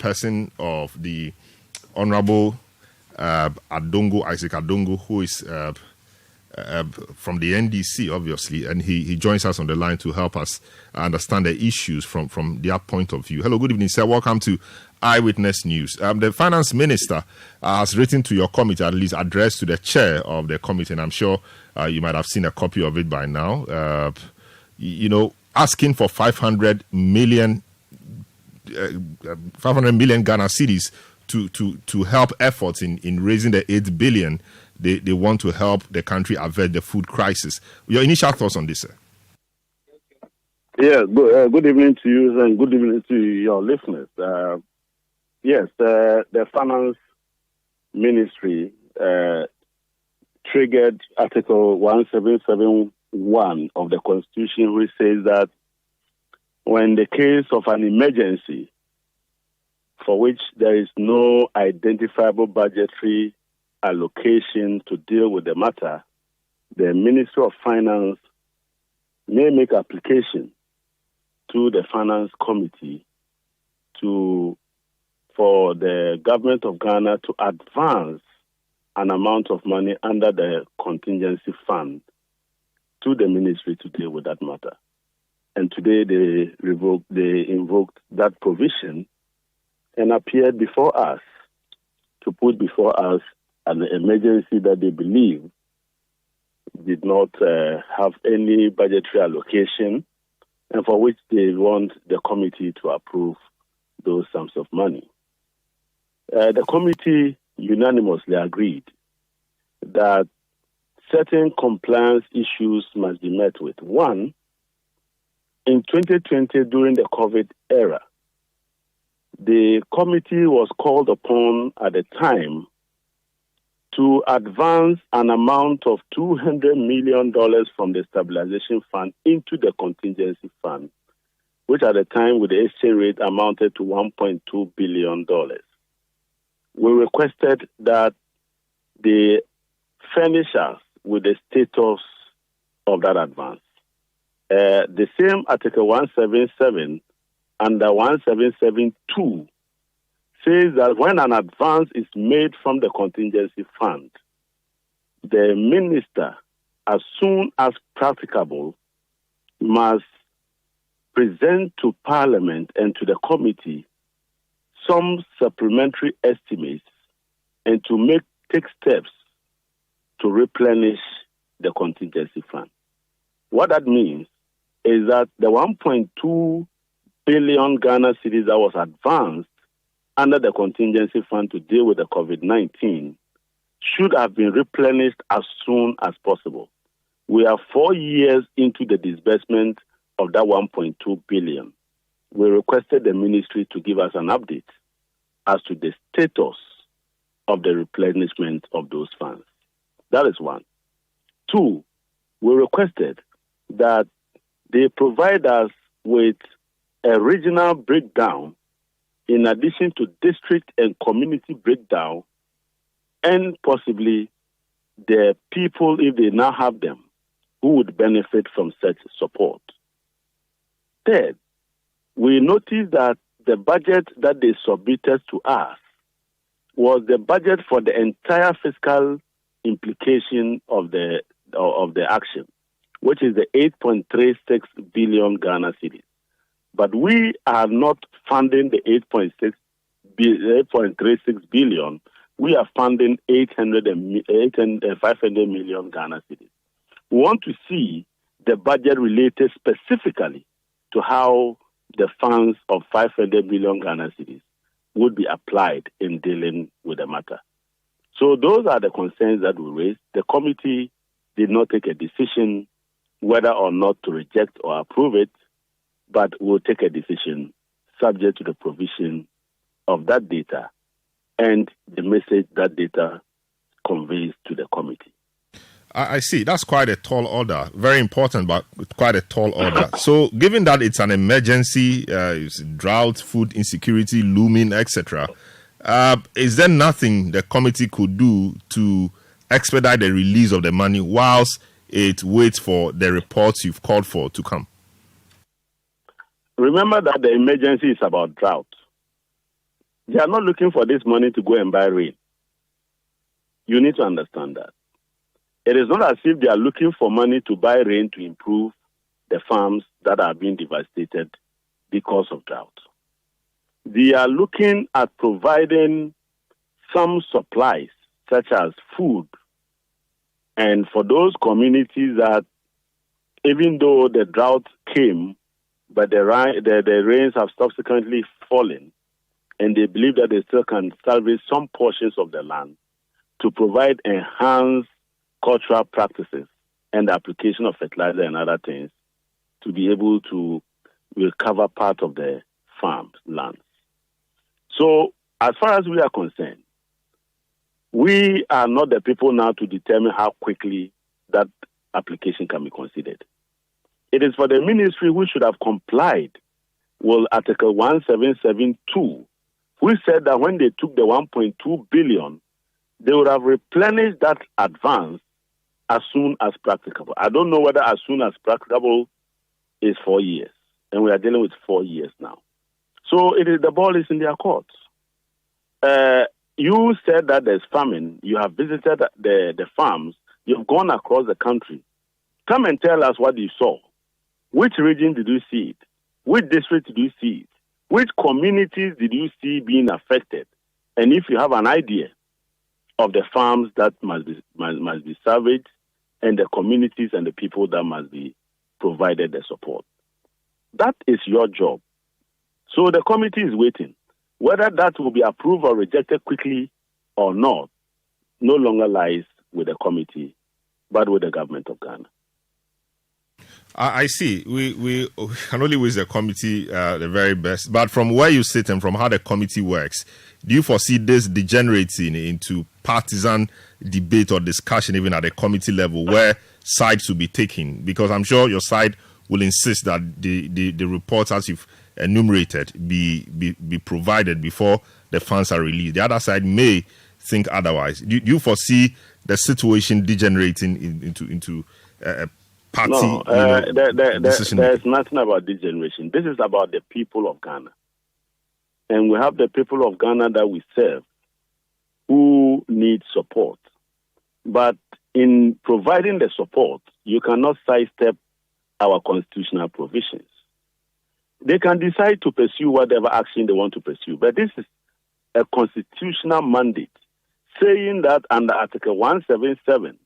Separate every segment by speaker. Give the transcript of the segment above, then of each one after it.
Speaker 1: person of the Honorable Adongo, Isaac Adongo, who is from the NDC, obviously, and he joins us on the line to help us understand the issues from their point of view. Hello, good evening, sir. Welcome to Eyewitness News. The Finance Minister has written to your committee, at least addressed to the chair of the committee, and I'm sure you might have seen a copy of it by now, asking for 500 million Ghana cedis to help efforts in raising the 8 billion. They want to help the country avert the food crisis. Your initial thoughts on this, sir?
Speaker 2: Yeah, good evening to you and good evening to your listeners. Yes, the Finance Ministry triggered Article 1771 of the Constitution, which says that when the case of an emergency for which there is no identifiable budgetary allocation to deal with the matter, the Ministry of Finance may make application to the Finance Committee for the government of Ghana to advance an amount of money under the contingency fund to the ministry to deal with that matter. And today they invoked that provision and appeared before us to put before us an emergency that they believe did not have any budgetary allocation and for which they want the committee to approve those sums of money. The committee unanimously agreed that certain compliance issues must be met with. One, in 2020, during the COVID era, the committee was called upon at the time to advance an amount of $200 million from the stabilization fund into the contingency fund, which at the time with the exchange rate amounted to $1.2 billion. We requested that they furnish us with the status of that advance. The same Article 177 under 1772 says that when an advance is made from the contingency fund, the minister, as soon as practicable, must present to Parliament and to the committee some supplementary estimates and to take steps to replenish the contingency fund. What that means is that the 1.2 billion Ghana cedis that was advanced under the contingency fund to deal with the COVID-19 should have been replenished as soon as possible. We are 4 years into the disbursement of that 1.2 billion. We requested the ministry to give us an update as to the status of the replenishment of those funds. That is one. Two, we requested that they provide us with a regional breakdown in addition to district and community breakdown, and possibly the people, if they now have them, who would benefit from such support. Third, we noticed that the budget that they submitted to us was the budget for the entire fiscal implication of the action, which is the 8.36 billion Ghana cedis. But we are not funding the 8.36 billion. We are funding 500 million Ghana cedis. We want to see the budget related specifically to how the funds of 500 million Ghana cedis would be applied in dealing with the matter. So those are the concerns that we raised. The committee did not take a decision whether or not to reject or approve it, but will take a decision subject to the provision of that data and the message that data conveys to the committee.
Speaker 1: I see. That's quite a tall order. Very important, but quite a tall order. So given that it's an emergency, it's drought, food insecurity, looming, etc., is there nothing the committee could do to expedite the release of the money whilst it waits for the reports you've called for to come?
Speaker 2: Remember that the emergency is about drought. They are not looking for this money to go and buy rain. You need to understand that. It is not as if they are looking for money to buy rain to improve the farms that are being devastated because of drought. They are looking at providing some supplies, such as food, and for those communities that, even though the drought came, but the rains have subsequently fallen, and they believe that they still can salvage some portions of the land to provide enhanced cultural practices and the application of fertilizer and other things to be able to recover part of the farm lands. So, as far as we are concerned, we are not the people now to determine how quickly that application can be considered. It is for the ministry who should have complied with Article 1772, which said that when they took the 1.2 billion, they would have replenished that advance as soon as practicable. I don't know whether as soon as practicable is 4 years, and we are dealing with 4 years now. So the ball is in their courts. You said that there's famine. You have visited the farms. You've gone across the country. Come and tell us what you saw. Which region did you see it? Which district did you see it? Which communities did you see being affected? And if you have an idea of the farms that must be salvaged and the communities and the people that must be provided the support. That is your job. So the committee is waiting. Whether that will be approved or rejected quickly or not no longer lies with the committee, but with the government of Ghana.
Speaker 1: I see. We can only wish the committee the very best. But from where you sit and from how the committee works, do you foresee this degenerating into partisan debate or discussion even at the committee level where sides will be taken? Because I'm sure your side will insist that the reports as you've enumerated be provided before the funds are released. The other side may think otherwise. Do you foresee the situation degenerating into party?
Speaker 2: No, there's nothing about degeneration. This is about the people of Ghana. And we have the people of Ghana that we serve who need support. But in providing the support, you cannot sidestep our constitutional provisions. They can decide to pursue whatever action they want to pursue. But this is a constitutional mandate saying that under Article 177,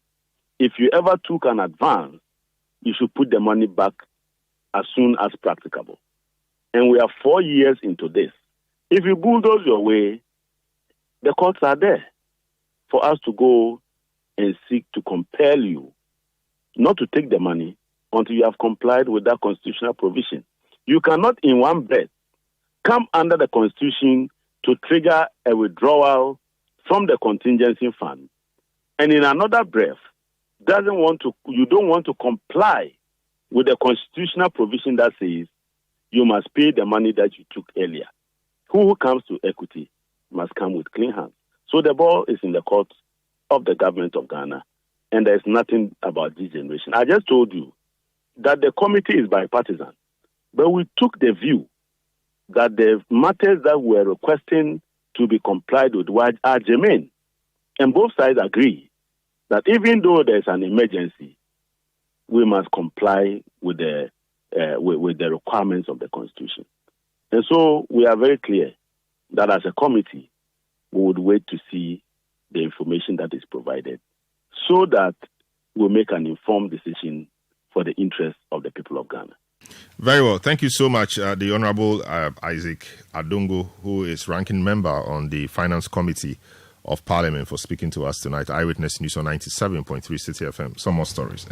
Speaker 2: if you ever took an advance, you should put the money back as soon as practicable. And we are 4 years into this. If you bulldoze your way, the courts are there for us to go and seek to compel you not to take the money until you have complied with that constitutional provision. You cannot in one breath come under the Constitution to trigger a withdrawal from the contingency fund, and in another breath, you don't want to comply with the constitutional provision that says you must pay the money that you took earlier. Who comes to equity must come with clean hands. So the ball is in the court of the government of Ghana, and there's nothing about degeneration. I just told you that the committee is bipartisan, but we took the view that the matters that we're requesting to be complied with are germane, and both sides agree that even though there's an emergency, we must comply with the requirements of the Constitution. And so we are very clear that as a committee, we would wait to see the information that is provided so that we'll make an informed decision for the interests of the people of Ghana.
Speaker 1: Very well. Thank you so much, the Honorable Isaac Adongo, who is ranking member on the Finance Committee of Parliament, for speaking to us tonight. Eyewitness News on 97.3 City FM. Some more stories.